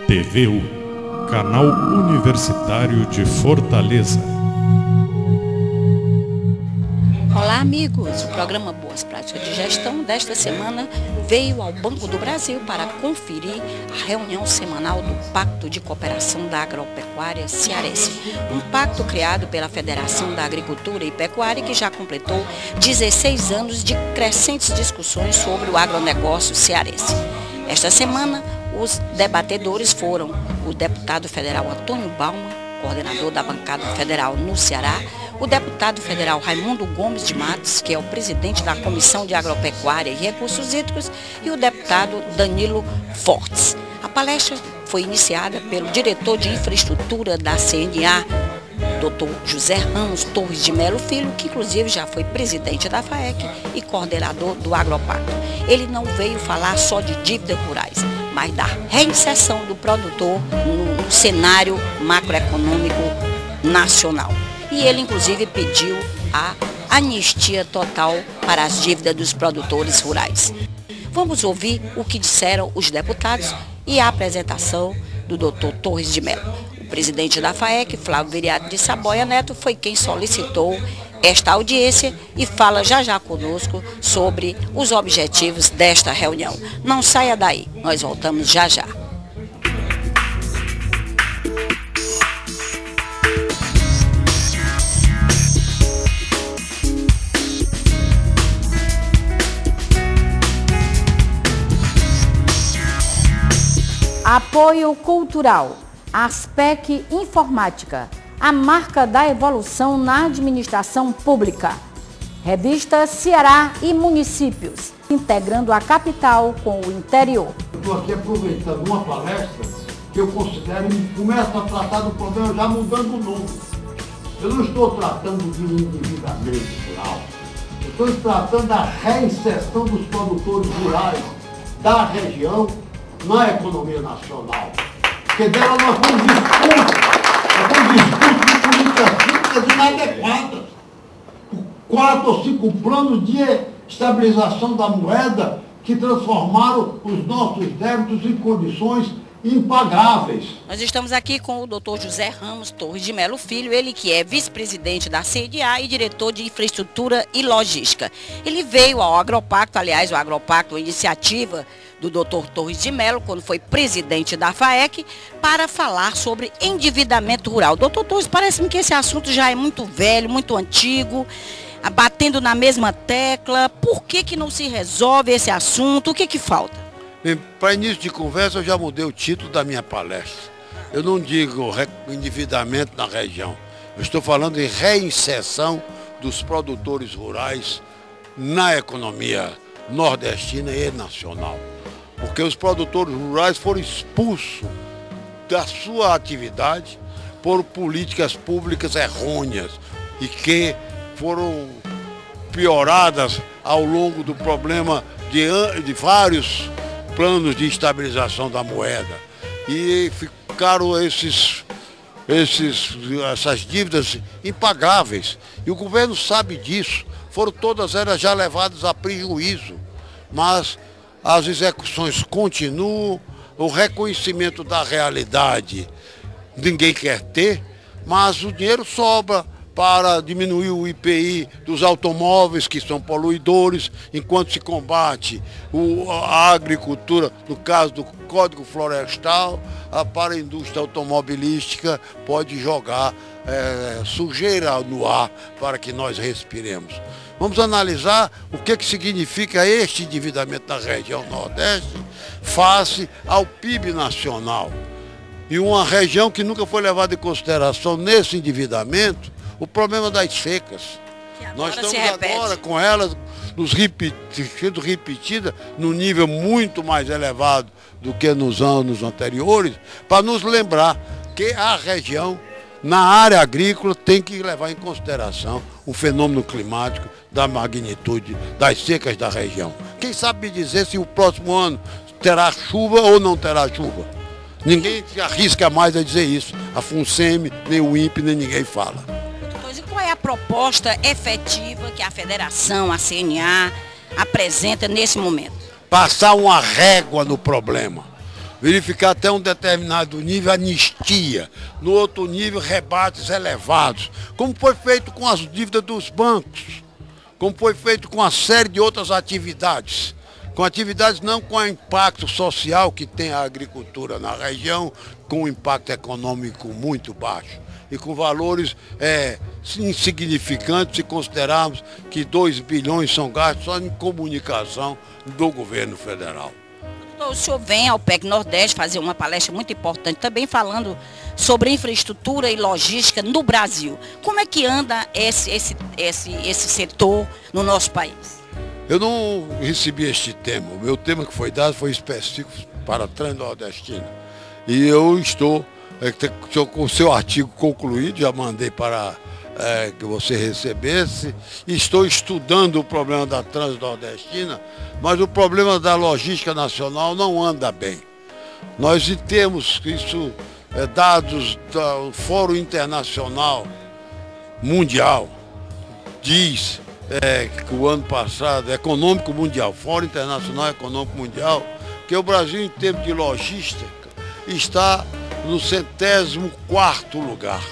TVU, Canal Universitário de Fortaleza. Olá, amigos! O programa Boas Práticas de Gestão desta semana veio ao Banco do Brasil para conferir a reunião semanal do Pacto de Cooperação da Agropecuária Cearense. Um pacto criado pela Federação da Agricultura e Pecuária que já completou 16 anos de crescentes discussões sobre o agronegócio cearense. Esta semana, os debatedores foram o deputado federal Antônio Balma, coordenador da bancada federal no Ceará, o deputado federal Raimundo Gomes de Matos, que é o presidente da Comissão de Agropecuária e Recursos Hídricos, e o deputado Danilo Fortes. A palestra foi iniciada pelo diretor de infraestrutura da CNA, Dr. José Ramos Torres de Melo Filho, que inclusive já foi presidente da FAEC e coordenador do Agropacto. Ele não veio falar só de dívidas rurais, mas da reinserção do produtor no cenário macroeconômico nacional. E ele, inclusive, pediu a anistia total para as dívidas dos produtores rurais. Vamos ouvir o que disseram os deputados e a apresentação do Dr. Torres de Melo. O presidente da FAEC, Flávio Viriato de Saboia Neto, foi quem solicitou esta audiência e fala já conosco sobre os objetivos desta reunião. Não saia daí, nós voltamos já. Apoio cultural, Aspec Informática, a marca da evolução na administração pública. Revista Ceará e Municípios, integrando a capital com o interior. Eu estou aqui aproveitando uma palestra que eu considero e começo a tratar do problema já mudando o nome. Eu não estou tratando de endividamento rural, eu estou tratando da reinserção dos produtores rurais da região na economia nacional. Porque dela nós vamos disputa de políticas públicas inadequadas. 4 ou 5 planos de estabilização da moeda que transformaram os nossos débitos em condições impagáveis. Nós estamos aqui com o Dr. José Ramos Torres de Melo Filho, ele que é vice-presidente da CNA e diretor de infraestrutura e logística. Ele veio ao Agropacto, aliás, o Agropacto, a iniciativa do Dr. Torres de Melo, quando foi presidente da FAEC, para falar sobre endividamento rural. Dr. Torres, parece-me que esse assunto já é muito velho, muito antigo, batendo na mesma tecla. Por que não se resolve esse assunto? O que falta? Para início de conversa, eu já mudei o título da minha palestra. Eu não digo endividamento na região. Eu estou falando em reinserção dos produtores rurais na economia nordestina e nacional. Porque os produtores rurais foram expulsos da sua atividade por políticas públicas errôneas e que foram pioradas ao longo do problema de vários planos de estabilização da moeda. E ficaram essas dívidas impagáveis. E o governo sabe disso. Foram todas elas já levadas a prejuízo. Mas as execuções continuam, o reconhecimento da realidade ninguém quer ter, mas o dinheiro sobra para diminuir o IPI dos automóveis, que são poluidores, enquanto se combate a agricultura, no caso do Código Florestal, para a indústria automobilística pode jogar sujeira no ar para que nós respiremos. Vamos analisar o que significa este endividamento da região Nordeste face ao PIB nacional. E uma região que nunca foi levada em consideração nesse endividamento, o problema das secas. Nós estamos agora com elas sendo repetida num nível muito mais elevado do que nos anos anteriores, para nos lembrar que a região, na área agrícola, tem que levar em consideração o fenômeno climático da magnitude das secas da região. Quem sabe me dizer se o próximo ano terá chuva ou não terá chuva? Ninguém se arrisca mais a dizer isso. A FUNSEMI, nem o INPE, nem ninguém fala. Qual é é a proposta efetiva que a federação, a CNA, apresenta nesse momento? Passar uma régua no problema. Verificar até um determinado nível anistia, no outro nível rebates elevados, como foi feito com as dívidas dos bancos, como foi feito com uma série de outras atividades, com atividades não com o impacto social que tem a agricultura na região, com um impacto econômico muito baixo e com valores insignificantes se considerarmos que 2 bilhões são gastos só em comunicação do governo federal. O senhor vem ao PEC Nordeste fazer uma palestra muito importante, também falando sobre infraestrutura e logística no Brasil. Como é que anda esse setor no nosso país? Eu não recebi este tema. O meu tema que foi dado foi específico para a Transnordestina. E eu estou com o seu artigo concluído, já mandei para que você recebesse. Estou estudando o problema da Transnordestina, mas o problema da logística nacional não anda bem. Nós temos isso, dados do Fórum Internacional Mundial, diz que o ano passado, Econômico Mundial, Fórum Internacional Econômico Mundial, que o Brasil, em termos de logística, está no 104º lugar.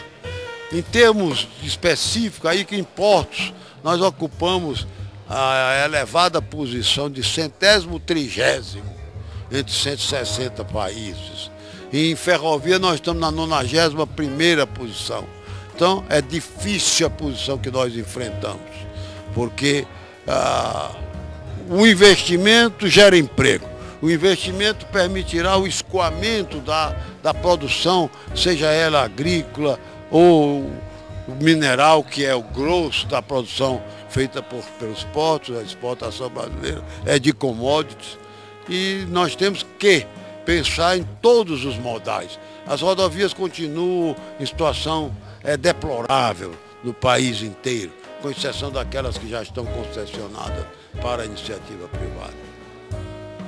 Em termos específicos, aí que em portos, nós ocupamos a elevada posição de 130º entre 160 países. E em ferrovia nós estamos na 91ª posição. Então é difícil a posição que nós enfrentamos, porque o investimento gera emprego. O investimento permitirá o escoamento da produção, seja ela agrícola ou mineral, que é o grosso da produção feita pelos portos. A exportação brasileira é de commodities. E nós temos que pensar em todos os modais. As rodovias continuam em situação deplorável no país inteiro, com exceção daquelas que já estão concessionadas para a iniciativa privada.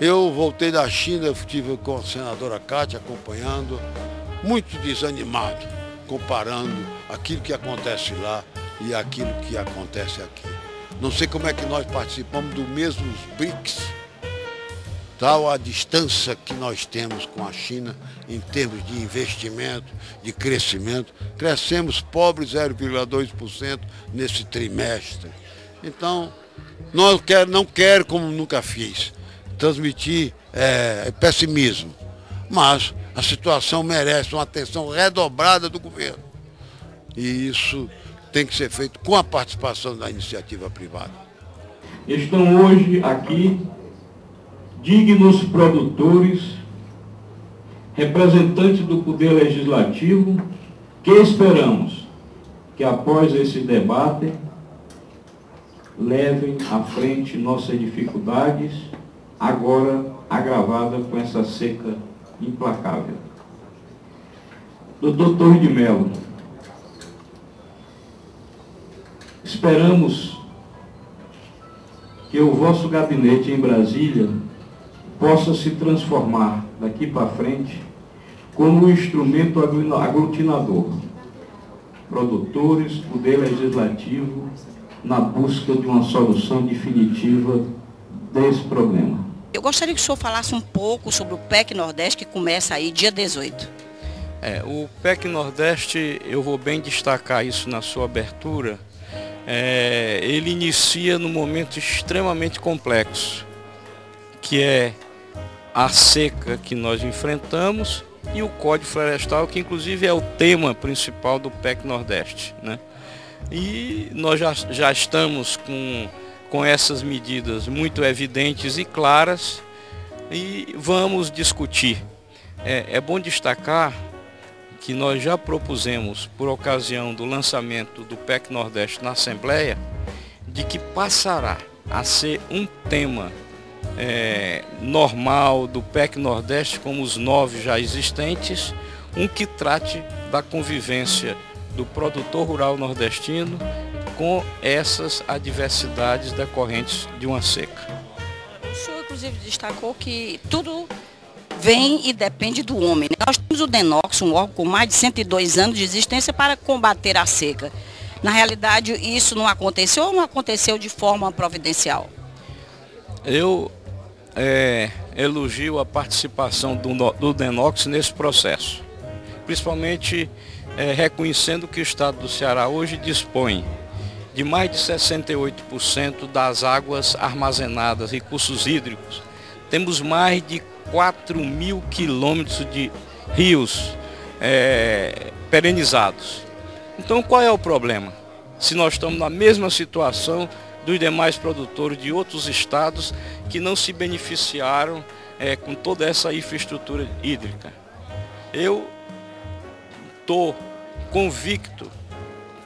Eu voltei da China, estive com a senadora Cátia acompanhando, muito desanimado, comparando aquilo que acontece lá e aquilo que acontece aqui. Não sei como é que nós participamos do mesmo BRICS, tal a distância que nós temos com a China em termos de investimento, de crescimento. Crescemos pobres 0,2% nesse trimestre. Então, não quero, como nunca fiz, transmitir pessimismo, mas a situação merece uma atenção redobrada do governo. E isso tem que ser feito com a participação da iniciativa privada. Estão hoje aqui dignos produtores, representantes do Poder Legislativo, que esperamos que após esse debate levem à frente nossas dificuldades, agora agravada com essa seca implacável. Doutor Torres de Mello, esperamos que o vosso gabinete em Brasília possa se transformar daqui para frente como um instrumento aglutinador, produtores, poder legislativo, na busca de uma solução definitiva desse problema. Eu gostaria que o senhor falasse um pouco sobre o PEC Nordeste, que começa aí dia 18. O PEC Nordeste, eu vou bem destacar isso na sua abertura, ele inicia num momento extremamente complexo, que é a seca que nós enfrentamos e o Código Florestal, que inclusive é o tema principal do PEC Nordeste, né? E nós já estamos com essas medidas muito evidentes e claras e vamos discutir. É bom destacar que nós já propusemos, por ocasião do lançamento do PEC Nordeste na Assembleia, de que passará a ser um tema normal do PEC Nordeste, como os 9 já existentes, um que trate da convivência do produtor rural nordestino com essas adversidades decorrentes de uma seca. O senhor, inclusive, destacou que tudo vem e depende do homem, né? Nós temos o DENOX, um órgão com mais de 102 anos de existência para combater a seca. Na realidade, isso não aconteceu ou não aconteceu de forma providencial? Eu elogio a participação do DENOX nesse processo, principalmente reconhecendo que o estado do Ceará hoje dispõe de mais de 68% das águas armazenadas, recursos hídricos. Temos mais de 4.000 quilômetros de rios perenizados. Então qual é o problema? Se nós estamos na mesma situação dos demais produtores de outros estados que não se beneficiaram com toda essa infraestrutura hídrica. Eu estou convicto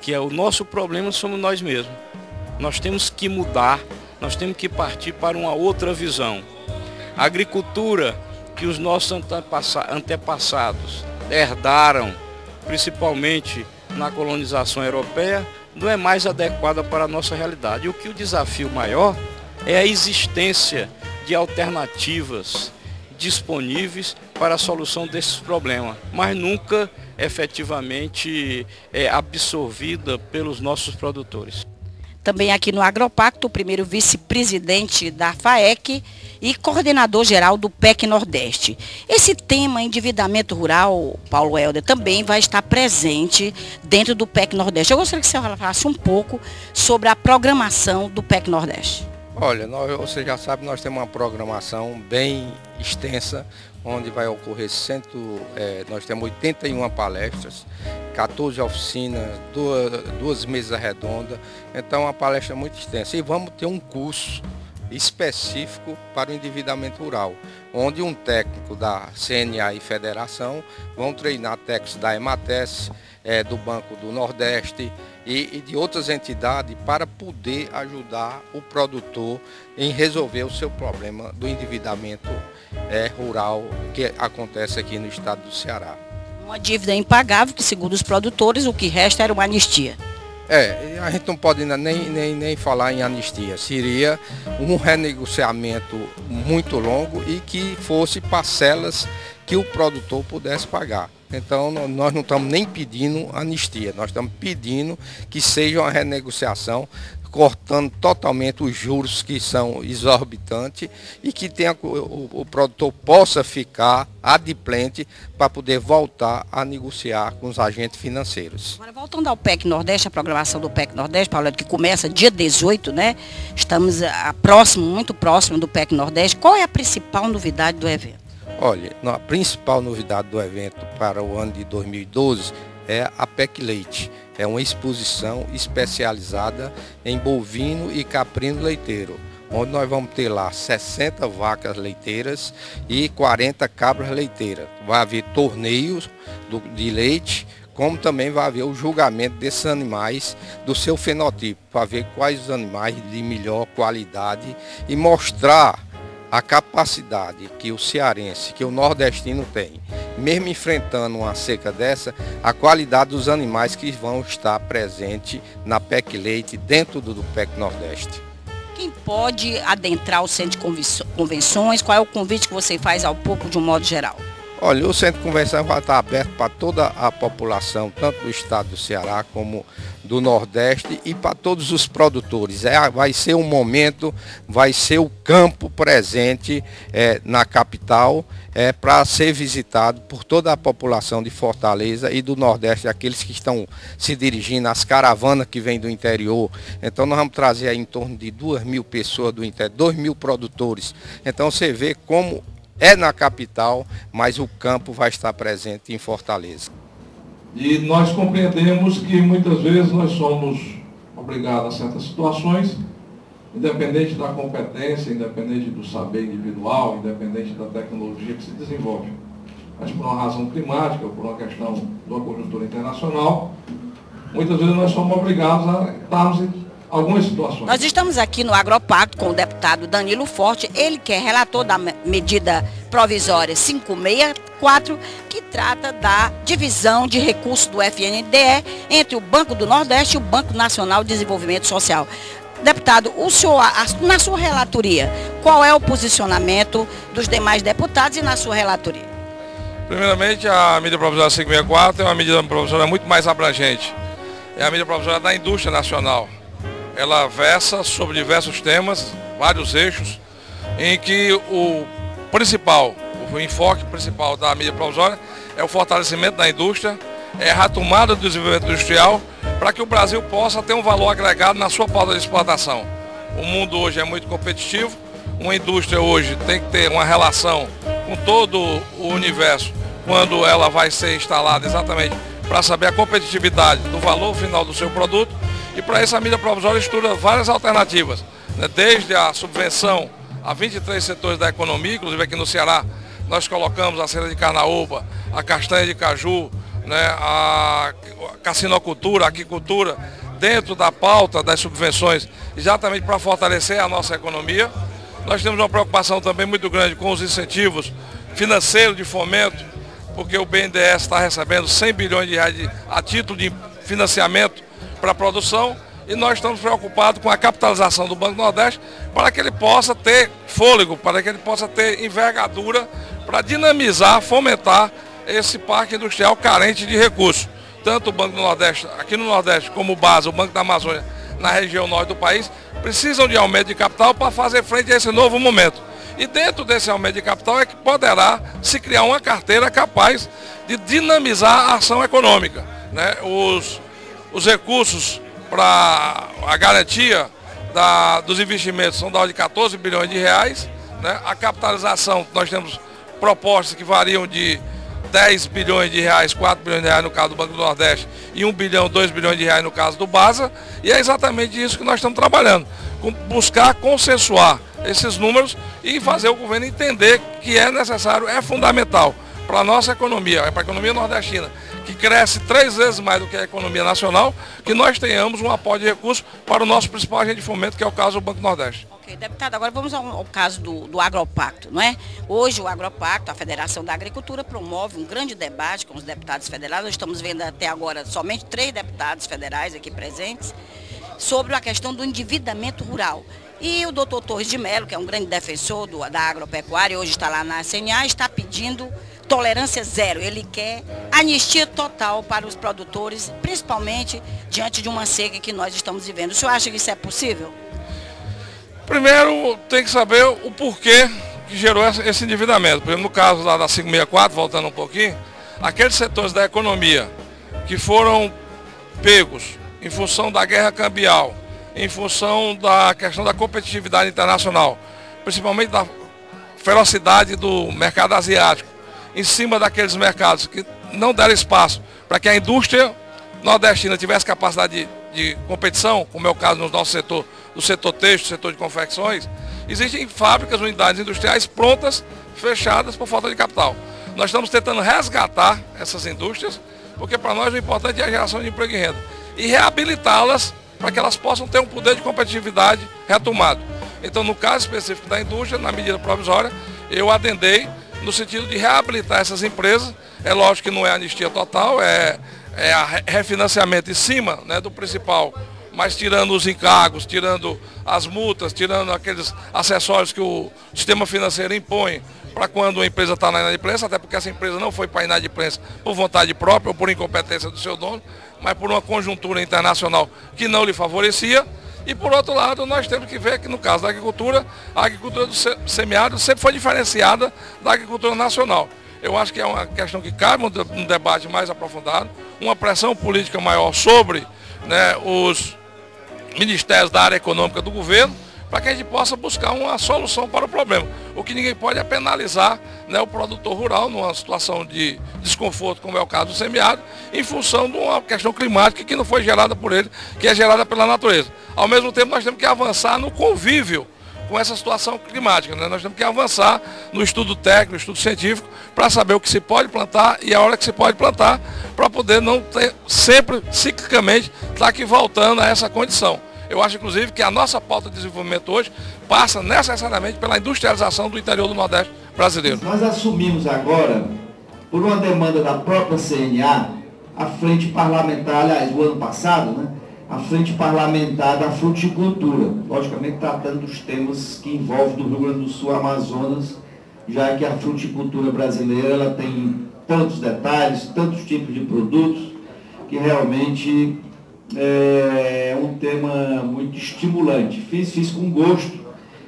que o nosso problema somos nós mesmos. Nós temos que mudar, nós temos que partir para uma outra visão. A agricultura que os nossos antepassados herdaram, principalmente na colonização europeia, não é mais adequada para a nossa realidade. O que o desafio maior é a existência de alternativas disponíveis para a solução desses problemas, mas nunca efetivamente absorvida pelos nossos produtores. Também aqui no Agropacto, o primeiro vice-presidente da FAEC e coordenador-geral do PEC Nordeste. Esse tema, endividamento rural, Paulo Helder, também vai estar presente dentro do PEC Nordeste. Eu gostaria que você falasse um pouco sobre a programação do PEC Nordeste. Olha, você já sabe, nós temos uma programação bem extensa, onde vai ocorrer nós temos 81 palestras, 14 oficinas, duas mesas redondas, então é uma palestra muito extensa. E vamos ter um curso específico para o endividamento rural, onde um técnico da CNA e Federação vão treinar técnicos da EMATES, do Banco do Nordeste e de outras entidades para poder ajudar o produtor em resolver o seu problema do endividamento rural que acontece aqui no estado do Ceará. Uma dívida impagável que, segundo os produtores, o que resta era uma anistia. A gente não pode ainda nem falar em anistia. Seria um renegociamento muito longo e que fosse parcelas que o produtor pudesse pagar. Então nós não estamos nem pedindo anistia, nós estamos pedindo que seja uma renegociação, cortando totalmente os juros que são exorbitantes e que o produtor possa ficar adimplente para poder voltar a negociar com os agentes financeiros. Agora, voltando ao PEC Nordeste, a programação do PEC Nordeste, Paulo, que começa dia 18, né? Estamos muito próximo do PEC Nordeste. Qual é a principal novidade do evento? Olha, a principal novidade do evento para o ano de 2012 é a PEC Leite. É uma exposição especializada em bovino e caprino leiteiro, onde nós vamos ter lá 60 vacas leiteiras e 40 cabras leiteiras. Vai haver torneios de leite, como também vai haver o julgamento desses animais do seu fenotipo, para ver quais os animais de melhor qualidade e mostrar a capacidade que o cearense, que o nordestino tem, mesmo enfrentando uma seca dessa, a qualidade dos animais que vão estar presentes na PEC Leite dentro do PEC Nordeste. Quem pode adentrar o centro de convenções? Qual é o convite que você faz ao público de um modo geral? Olha, o centro de convenção vai estar aberto para toda a população, tanto do estado do Ceará como do Nordeste e para todos os produtores. Vai ser um momento, vai ser o campo presente na capital para ser visitado por toda a população de Fortaleza e do Nordeste, aqueles que estão se dirigindo, as caravanas que vêm do interior. Então nós vamos trazer aí em torno de 2.000 pessoas do interior, 2.000 produtores. Então você vê como é na capital, mas o campo vai estar presente em Fortaleza. E nós compreendemos que muitas vezes nós somos obrigados a certas situações, independente da competência, independente do saber individual, independente da tecnologia que se desenvolve. Mas por uma razão climática, por uma questão de uma conjuntura internacional, muitas vezes nós somos obrigados a estarmos em algumas situações. Nós estamos aqui no Agropacto com o deputado Danilo Forte, ele que é relator da medida provisória 564, que trata da divisão de recursos do FNDE entre o Banco do Nordeste e o Banco Nacional de Desenvolvimento Social. Deputado, o senhor, na sua relatoria, qual é o posicionamento dos demais deputados e na sua relatoria? Primeiramente, a medida provisória 564 é uma medida provisória muito mais abrangente. é a mídia provisória da indústria nacional. Ela versa sobre diversos temas, vários eixos, em que o enfoque principal da mídia provisória é o fortalecimento da indústria, é a retomada do desenvolvimento industrial, para que o Brasil possa ter um valor agregado na sua pauta de exportação. O mundo hoje é muito competitivo, uma indústria hoje tem que ter uma relação com todo o universo quando ela vai ser instalada, exatamente para saber a competitividade do valor final do seu produto, e para isso a mídia provisória estuda várias alternativas, né? Desde a subvenção a 23 setores da economia, inclusive aqui no Ceará nós colocamos a cera de carnaúba, a castanha de caju, né? A cassinocultura, a aquicultura, dentro da pauta das subvenções, exatamente para fortalecer a nossa economia. Nós temos uma preocupação também muito grande com os incentivos financeiros de fomento, porque o BNDES está recebendo 100 bilhões de reais a título de financiamento para a produção, e nós estamos preocupados com a capitalização do Banco do Nordeste para que ele possa ter fôlego, para que ele possa ter envergadura para dinamizar, fomentar esse parque industrial carente de recursos. Tanto o Banco do Nordeste, aqui no Nordeste, como o BASA, o Banco da Amazônia, na região norte do país, precisam de aumento de capital para fazer frente a esse novo momento. E dentro desse aumento de capital é que poderá se criar uma carteira capaz de dinamizar a ação econômica, né? Os recursos para a garantia dos investimentos são da ordem de 14 bilhões de reais, né? A capitalização, nós temos propostas que variam de 10 bilhões de reais, 4 bilhões de reais no caso do Banco do Nordeste e 1 bilhão, 2 bilhões de reais no caso do BASA, e é exatamente isso que nós estamos trabalhando, buscar consensuar esses números e fazer o governo entender que é necessário, é fundamental para a nossa economia, para a economia nordestina, que cresce 3 vezes mais do que a economia nacional, que nós tenhamos um apoio de recursos para o nosso principal agente de fomento, que é o caso do Banco do Nordeste. Ok, deputado, agora vamos ao caso do Agropacto, não é? Hoje o Agropacto, a Federação da Agricultura, promove um grande debate com os deputados federais. Nós estamos vendo até agora somente 3 deputados federais aqui presentes, sobre a questão do endividamento rural. E o doutor Torres de Mello, que é um grande defensor da agropecuária, hoje está lá na CNA, está pedindo tolerância zero. Ele quer anistia total para os produtores, principalmente diante de uma seca que nós estamos vivendo. O senhor acha que isso é possível? Primeiro, tem que saber o porquê que gerou esse endividamento. Por exemplo, no caso lá da 564, voltando um pouquinho, aqueles setores da economia que foram pegos em função da guerra cambial, em função da questão da competitividade internacional, principalmente da ferocidade do mercado asiático, em cima daqueles mercados que não deram espaço para que a indústria nordestina tivesse capacidade de competição, como é o caso no nosso setor, do setor têxtil, setor de confecções, existem fábricas, unidades industriais prontas, fechadas por falta de capital. Nós estamos tentando resgatar essas indústrias, porque para nós o importante é a geração de emprego e renda, e reabilitá-las para que elas possam ter um poder de competitividade retomado. Então, no caso específico da indústria, na medida provisória, eu adendei no sentido de reabilitar essas empresas. É lógico que não é anistia total, é refinanciamento em cima, né, do principal, mas tirando os encargos, tirando as multas, tirando aqueles acessórios que o sistema financeiro impõe para quando a empresa está na inadimplência, até porque essa empresa não foi para a inadimplência por vontade própria ou por incompetência do seu dono, mas por uma conjuntura internacional que não lhe favorecia. E por outro lado, nós temos que ver que no caso da agricultura, a agricultura do semiárido sempre foi diferenciada da agricultura nacional. Eu acho que é uma questão que cabe um debate mais aprofundado, uma pressão política maior sobre, né, os ministérios da área econômica do governo, para que a gente possa buscar uma solução para o problema. O que ninguém pode é penalizar, né, o produtor rural numa situação de desconforto, como é o caso do semiárido, em função de uma questão climática que não foi gerada por ele, que é gerada pela natureza. Ao mesmo tempo, nós temos que avançar no convívio com essa situação climática, né? Nós temos que avançar no estudo técnico, no estudo científico, para saber o que se pode plantar e a hora que se pode plantar, para poder não ter sempre, ciclicamente, estar aqui voltando a essa condição. Eu acho, inclusive, que a nossa pauta de desenvolvimento hoje passa necessariamente pela industrialização do interior do Nordeste brasileiro. Nós assumimos agora, por uma demanda da própria CNA, a frente parlamentar, aliás, o ano passado, né, a frente parlamentar da fruticultura, logicamente tratando dos temas que envolvem do Rio Grande do Sul, Amazonas, já que a fruticultura brasileira ela tem tantos detalhes, tantos tipos de produtos, que realmente é um tema muito estimulante. Fiz com gosto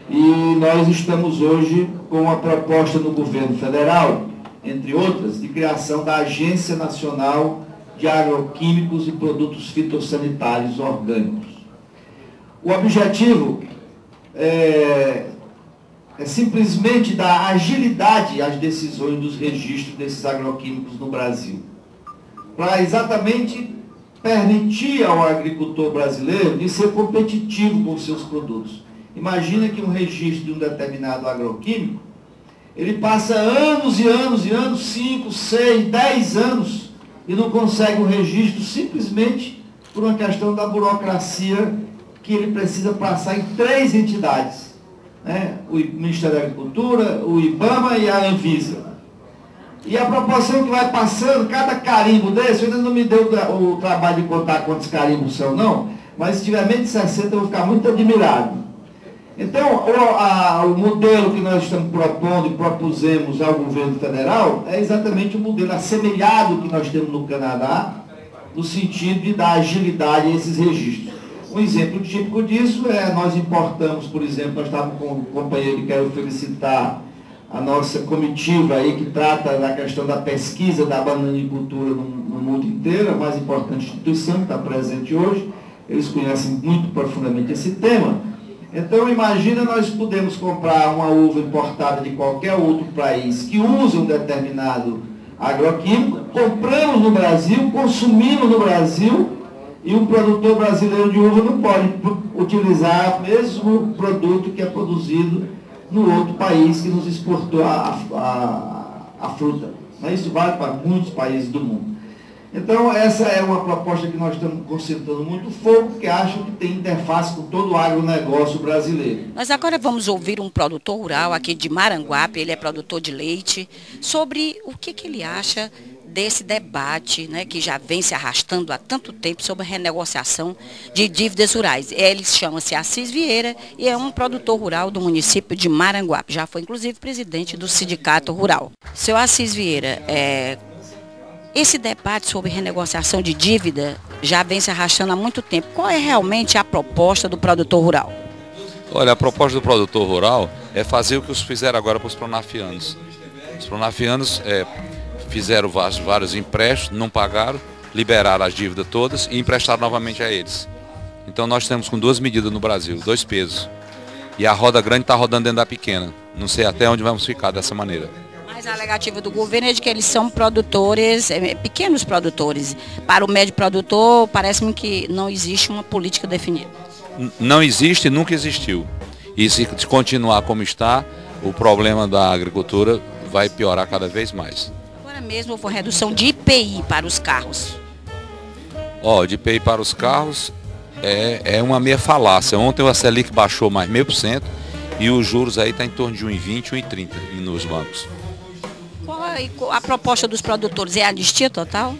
e nós estamos hoje com uma proposta no governo federal, entre outras, de criação da Agência Nacional de Agroquímicos e Produtos Fitossanitários Orgânicos. O objetivo é simplesmente dar agilidade às decisões dos registros desses agroquímicos no Brasil, para exatamente permitir ao agricultor brasileiro de ser competitivo com seus produtos. Imagina que um registro de um determinado agroquímico, ele passa anos e anos e anos, 5, 6, 10 anos, e não consegue o registro simplesmente por uma questão da burocracia que ele precisa passar em 3 entidades, né? O Ministério da Agricultura, o IBAMA e a Anvisa. E a proporção que vai passando, cada carimbo desse, ainda não me deu o trabalho de contar quantos carimbos são, não, mas se tiver menos de 60 eu vou ficar muito admirado. Então, o modelo que nós estamos propondo e propusemos ao governo federal é exatamente o modelo assemelhado que nós temos no Canadá, no sentido de dar agilidade a esses registros. Um exemplo típico disso é, nós importamos, por exemplo, nós estávamos com um companheiro que quero felicitar, a nossa comitiva aí que trata da questão da pesquisa da bananicultura no mundo inteiro, a mais importante instituição que está presente hoje, eles conhecem muito profundamente esse tema. Então imagina nós podemos comprar uma uva importada de qualquer outro país que usa um determinado agroquímico, compramos no Brasil, consumimos no Brasil, e um produtor brasileiro de uva não pode utilizar o mesmo produto que é produzido no outro país que nos exportou a fruta. Isso vale para muitos países do mundo. Então, essa é uma proposta que nós estamos concentrando muito foco, porque acho que tem interface com todo o agronegócio brasileiro. Nós agora vamos ouvir um produtor rural aqui de Maranguape, ele é produtor de leite, sobre o que ele acha desse debate, né, que já vem se arrastando há tanto tempo sobre a renegociação de dívidas rurais. Ele chama-se Assis Vieira e é um produtor rural do município de Maranguape. Já foi, inclusive, presidente do Sindicato Rural. Seu Assis Vieira, esse debate sobre renegociação de dívida já vem se arrastando há muito tempo. Qual é realmente a proposta do produtor rural? Olha, a proposta do produtor rural é fazer o que os fizeram agora para os pronafianos. Os pronafianos fizeram vários empréstimos, não pagaram, liberaram as dívidas todas e emprestaram novamente a eles. Então nós temos com 2 medidas no Brasil, 2 pesos. E a roda grande está rodando dentro da pequena. Não sei até onde vamos ficar dessa maneira. Mas a alegativa do governo é de que eles são produtores, pequenos produtores. Para o médio produtor, parece-me que não existe uma política definida. Não existe e nunca existiu. E se continuar como está, o problema da agricultura vai piorar cada vez mais. Agora mesmo houve uma redução de IPI para os carros. De IPI para os carros é uma meia falácia. Ontem o Selic baixou mais 0,5% e os juros aí está em torno de 1,20, 1,30 nos bancos. Qual a proposta dos produtores? É anistia total?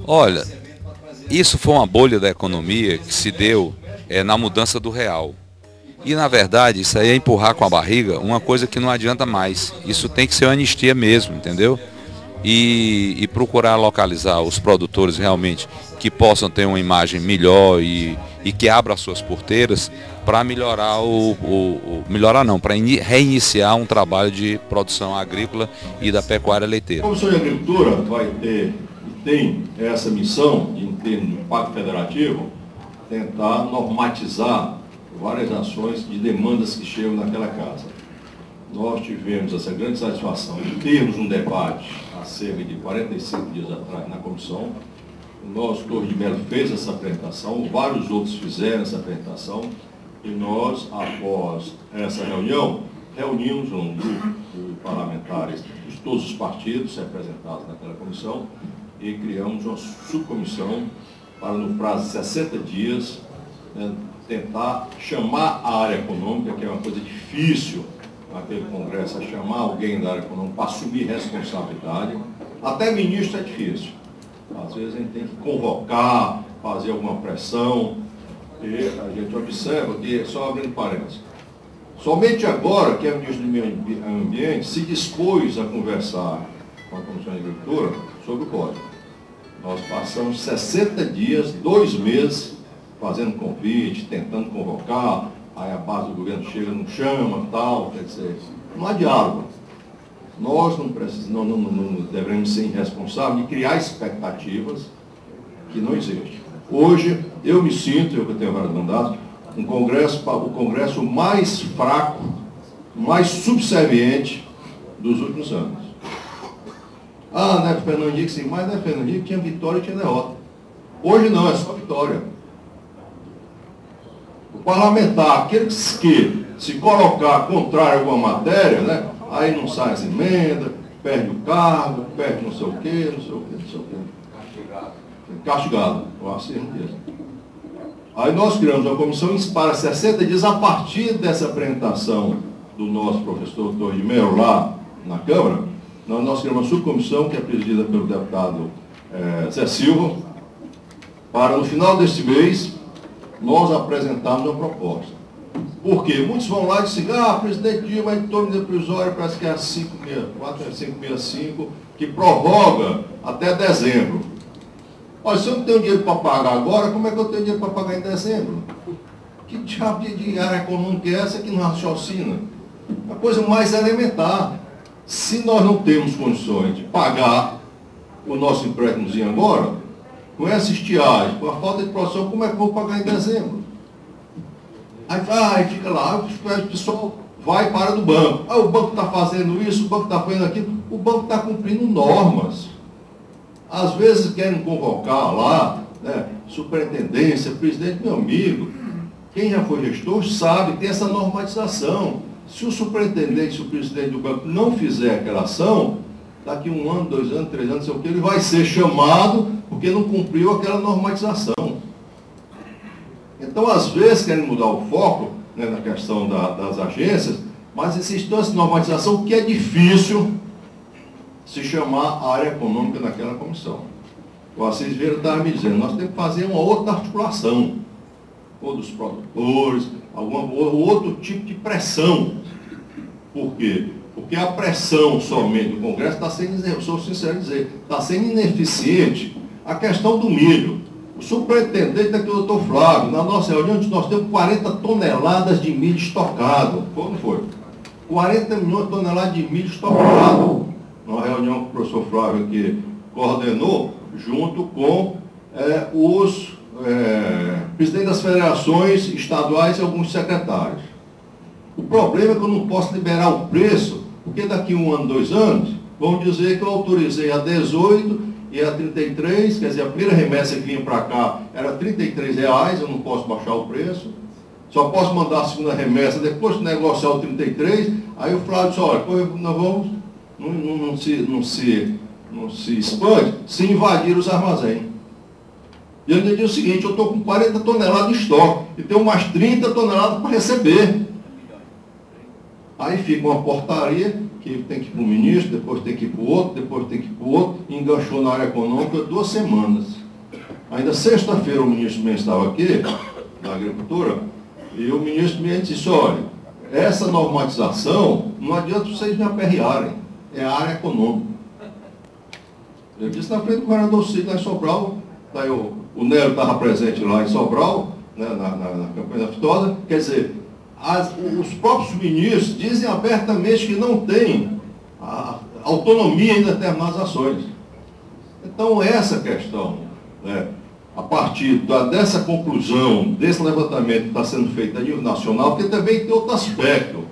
Olha, isso foi uma bolha da economia que se deu na mudança do real. E na verdade isso aí é empurrar com a barriga uma coisa que não adianta mais. Isso tem que ser uma anistia mesmo, entendeu? E procurar localizar os produtores realmente que possam ter uma imagem melhor e que abram as suas porteiras para melhorar para reiniciar um trabalho de produção agrícola e da pecuária leiteira. A Comissão de Agricultura tem essa missão, em termos de Pacto Federativo, tentar normatizar várias ações de demandas que chegam naquela casa. Nós tivemos essa grande satisfação de termos um debate há cerca de 45 dias atrás na comissão. O nosso Torre de Melo fez essa apresentação, vários outros fizeram essa apresentação, e nós, após essa reunião, reunimos um grupo de parlamentares de todos os partidos representados naquela comissão e criamos uma subcomissão para, no prazo de 60 dias, tentar chamar a área econômica, que é uma coisa difícil naquele congresso, chamar alguém da área econômica para assumir responsabilidade. Até ministro é difícil. Às vezes a gente tem que convocar, fazer alguma pressão, e a gente observa que, só abrindo parênteses, somente agora que a ministra do Meio Ambiente se dispôs a conversar com a Comissão de Agricultura sobre o código. Nós passamos 60 dias, 2 meses, fazendo convite, tentando convocar, aí a base do governo chega, não chama, tal, quer dizer, não há diálogo. Nós não devemos ser irresponsáveis de criar expectativas que não existem. Hoje, eu me sinto, eu que tenho vários mandatos, o Congresso mais fraco, mais subserviente dos últimos anos. Ah, Neto Fernando Henrique, sim, mas Neto Fernando Henrique tinha vitória e tinha derrota. Hoje não, é só vitória. O parlamentar, aquele que se colocar contrário a alguma matéria, né, aí não sai as emendas, perde o cargo, perde não sei o quê, não sei o quê, não sei o quê. Castigado, o acerto mesmo. Aí nós criamos uma comissão para 60 dias, a partir dessa apresentação do nosso professor Torres de Mello lá na Câmara, nós criamos uma subcomissão que é presidida pelo deputado Zé Silva, para no final deste mês nós apresentarmos uma proposta. Por quê? Muitos vão lá e dizem, presidente Dilma editou medida provisória, parece que é a 565, que prorroga até dezembro. Olha, se eu não tenho dinheiro para pagar agora, como é que eu tenho dinheiro para pagar em dezembro? Que diabo de área econômica é essa que não raciocina? A coisa mais elementar. Se nós não temos condições de pagar o nosso empréstimozinho agora, com essa estiagem, com a falta de produção, como é que eu vou pagar em dezembro? Aí fica lá, o pessoal vai e para do banco. O banco está fazendo isso, o banco está fazendo aquilo. O banco está cumprindo normas. Às vezes querem convocar lá, né, superintendência, presidente, meu amigo, quem já foi gestor sabe, tem essa normatização. Se o superintendente, se o presidente do banco não fizer aquela ação, daqui 1 ano, 2 anos, 3 anos, não sei o que, ele vai ser chamado porque não cumpriu aquela normatização. Então, às vezes, querem mudar o foco, né, na questão das agências, mas existe toda essa normatização que é difícil se chamar a área econômica naquela comissão. O Assis Vieira estava me dizendo, nós temos que fazer uma outra articulação, ou dos produtores, outro tipo de pressão. Por quê? Porque a pressão somente do Congresso está sendo, eu sou sincero em dizer, está sendo ineficiente. A questão do milho. O superintendente aqui, o doutor Flávio, na nossa reunião, nós temos 40 toneladas de milho estocado. Foi ou não foi? 40 milhões de toneladas de milho estocado. Numa reunião que o professor Flávio aqui coordenou, junto com os presidentes das federações estaduais e alguns secretários. O problema é que eu não posso liberar o preço, porque daqui 1 ano, 2 anos, vão dizer que eu autorizei a 18 e a 33, quer dizer, a primeira remessa que vinha para cá era R$33, eu não posso baixar o preço, só posso mandar a segunda remessa depois de negociar o 33, aí o Flávio disse, olha, nós vamos, não se expande se invadir os armazéns. E eu disse o seguinte, eu estou com 40 toneladas de estoque e tenho mais 30 toneladas para receber. Aí fica uma portaria que tem que ir para o ministro, depois tem que ir para o outro, depois tem que ir para o outro, e enganchou na área econômica 2 semanas. Ainda sexta-feira o ministro Mendes estava aqui, da Agricultura, e o ministro Mendes disse, olha, essa normatização não adianta vocês me aperrearem, é a área econômica. Eu disse na frente do governador Cid, lá em Sobral, daí o Nélio estava presente lá em Sobral, né, na campanha da Vitória, quer dizer, os próprios ministros dizem abertamente que não têm a autonomia em determinadas ações. Então, essa questão, né, a partir dessa conclusão, desse levantamento que está sendo feito a nível nacional, porque também tem outro aspecto,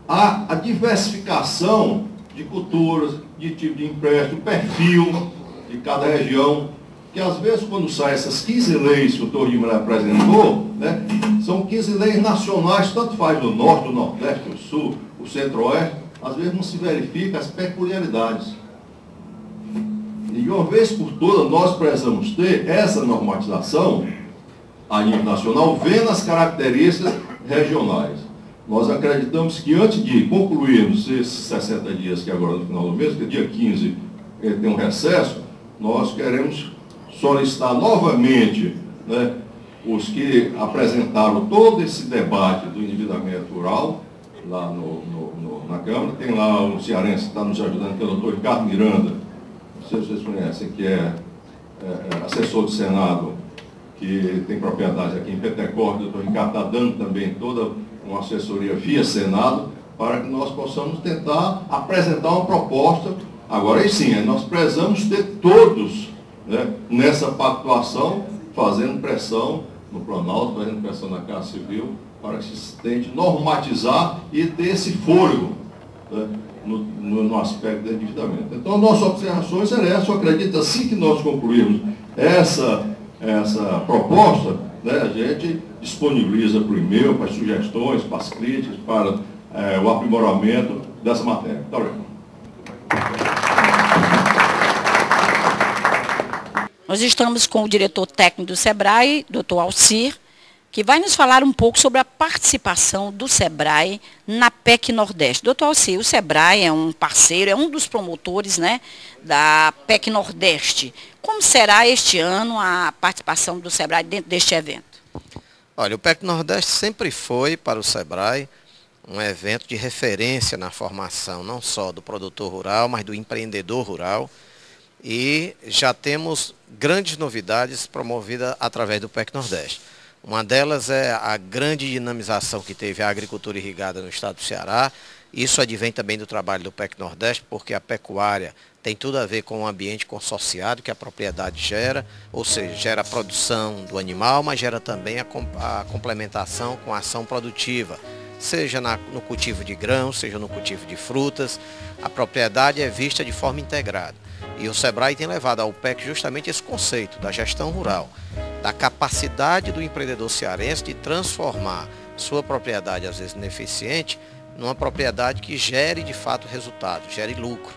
a diversificação de culturas, de tipo de empréstimo, perfil de cada região, que às vezes quando saem essas 15 leis que o Torres de Mello apresentou, né, são 15 leis nacionais, tanto faz do norte, do nordeste, do sul, o centro-oeste, às vezes não se verifica as peculiaridades. E de uma vez por todas nós precisamos ter essa normatização a nível nacional, vendo as características regionais. Nós acreditamos que antes de concluirmos esses 60 dias, que agora no final do mês, que é dia 15 tem um recesso, nós queremos solicitar novamente, né, os que apresentaram todo esse debate do endividamento rural, lá na Câmara. Tem lá um cearense que está nos ajudando, que é o doutor Ricardo Miranda, não sei se vocês conhecem, que é assessor do Senado, que tem propriedade aqui em Petecor, o doutor Ricardo está dando também toda uma assessoria via Senado, para que nós possamos tentar apresentar uma proposta. Agora aí sim, nós precisamos ter todos, né, nessa pactuação, fazendo pressão no Planalto, fazendo pressão na Casa Civil, para que se tente normatizar e ter esse fôlego, né, no aspecto do endividamento. Então, nossas observações eram essas. Eu acredito, assim que nós concluirmos essa proposta, né, a gente disponibiliza para o e-mail, para as sugestões, para as críticas, para o aprimoramento dessa matéria. Muito obrigado. Nós estamos com o diretor técnico do SEBRAE, doutor Alcir, que vai nos falar um pouco sobre a participação do SEBRAE na PEC Nordeste. Doutor Alcir, o SEBRAE é um parceiro, é um dos promotores, né, da PEC Nordeste. Como será este ano a participação do SEBRAE dentro deste evento? Olha, o PEC Nordeste sempre foi para o SEBRAE um evento de referência na formação, não só do produtor rural, mas do empreendedor rural. E já temos grandes novidades promovidas através do PEC Nordeste. Uma delas é a grande dinamização que teve a agricultura irrigada no estado do Ceará. Isso advém também do trabalho do PEC Nordeste, porque a pecuária tem tudo a ver com o ambiente consorciado que a propriedade gera, ou seja, gera a produção do animal, mas gera também a complementação com a ação produtiva, seja no cultivo de grãos, seja no cultivo de frutas. A propriedade é vista de forma integrada. E o SEBRAE tem levado ao PEC justamente esse conceito da gestão rural, da capacidade do empreendedor cearense de transformar sua propriedade, às vezes ineficiente, numa propriedade que gere de fato resultado, gere lucro.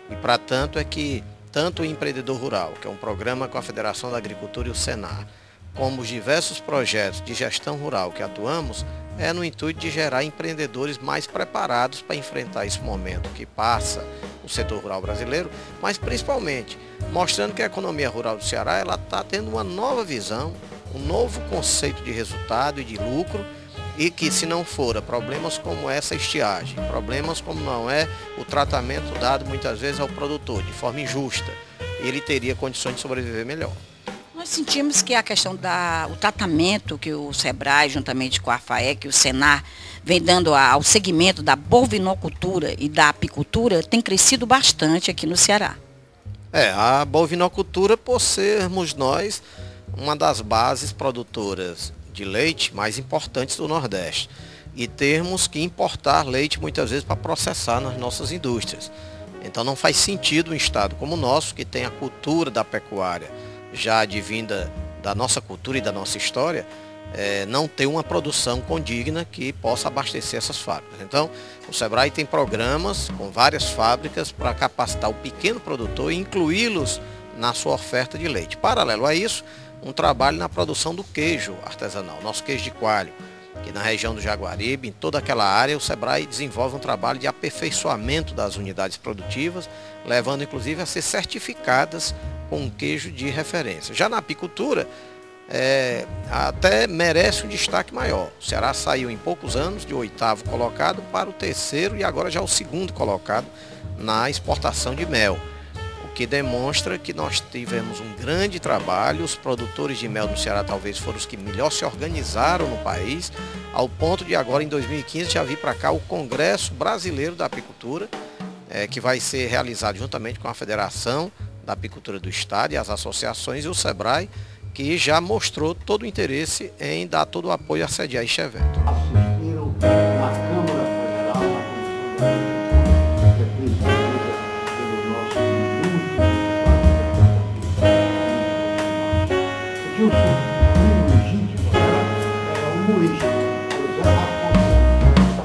E para tanto é que tanto o Empreendedor Rural, que é um programa com a Federação da Agricultura e o Senar, como os diversos projetos de gestão rural que atuamos, é no intuito de gerar empreendedores mais preparados para enfrentar esse momento que passa o setor rural brasileiro, mas principalmente mostrando que a economia rural do Ceará está tendo uma nova visão, um novo conceito de resultado e de lucro, e que se não for problemas como essa estiagem, problemas como não é o tratamento dado muitas vezes ao produtor de forma injusta, ele teria condições de sobreviver melhor. Nós sentimos que a questão do tratamento que o SEBRAE, juntamente com a FAEC e o Senar, vem dando ao segmento da bovinocultura e da apicultura, tem crescido bastante aqui no Ceará. A bovinocultura, por sermos nós uma das bases produtoras de leite mais importantes do Nordeste, e termos que importar leite muitas vezes para processar nas nossas indústrias. Então não faz sentido um estado como o nosso, que tem a cultura da pecuária já advinda da nossa cultura e da nossa história, não ter uma produção condigna que possa abastecer essas fábricas. Então, o SEBRAE tem programas com várias fábricas para capacitar o pequeno produtor e incluí-los na sua oferta de leite. Paralelo a isso, um trabalho na produção do queijo artesanal, nosso queijo de coalho, que na região do Jaguaribe, em toda aquela área, o SEBRAE desenvolve um trabalho de aperfeiçoamento das unidades produtivas, levando inclusive a ser certificadas com um queijo de referência. Já na apicultura, até merece um destaque maior. O Ceará saiu em poucos anos de 8º colocado para o 3º e agora já o 2º colocado na exportação de mel, o que demonstra que nós tivemos um grande trabalho. Os produtores de mel no Ceará talvez foram os que melhor se organizaram no país, ao ponto de agora em 2015 já vir para cá o Congresso Brasileiro da Apicultura, que vai ser realizado juntamente com a Federação da Apicultura do Estado e as associações e o SEBRAE, que já mostrou todo o interesse em dar todo o apoio a sediar este evento. Assistiram na Câmara Federal, na Comissão que é presidida pelo nosso muito porque o sobrinho legítimo era humorista,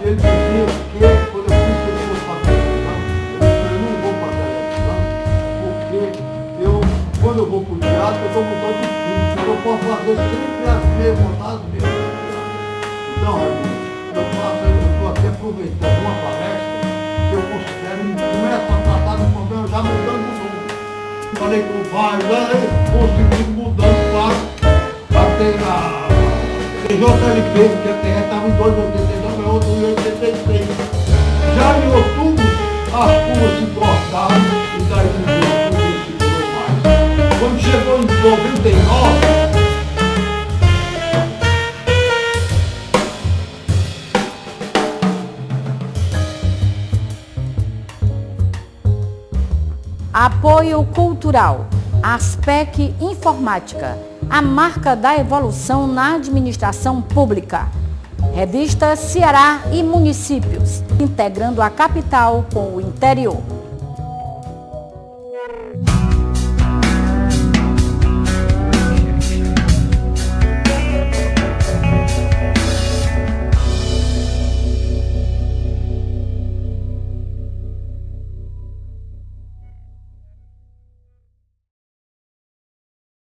ele dizia que quando eu disse que ele fosse fazer a eleição, eu não vou fazer a eleição, porque quando eu vou para o teatro, eu estou mudando de filme. Eu posso fazer sempre as minhas vontades mesmo. Então, eu estou aqui aproveitando uma palestra que eu considero começa a tratar do problema já mudando o nome. Falei com vários, consegui mudando para ter a TJLP, que a TR estava em 2,89, a outra em 86. Já em outubro, as curvas se cortaram e daí não segurou mais. Quando chegou começou em 99. Apoio cultural, Aspec Informática, a marca da evolução na administração pública. Revista Ceará e Municípios, integrando a capital com o interior.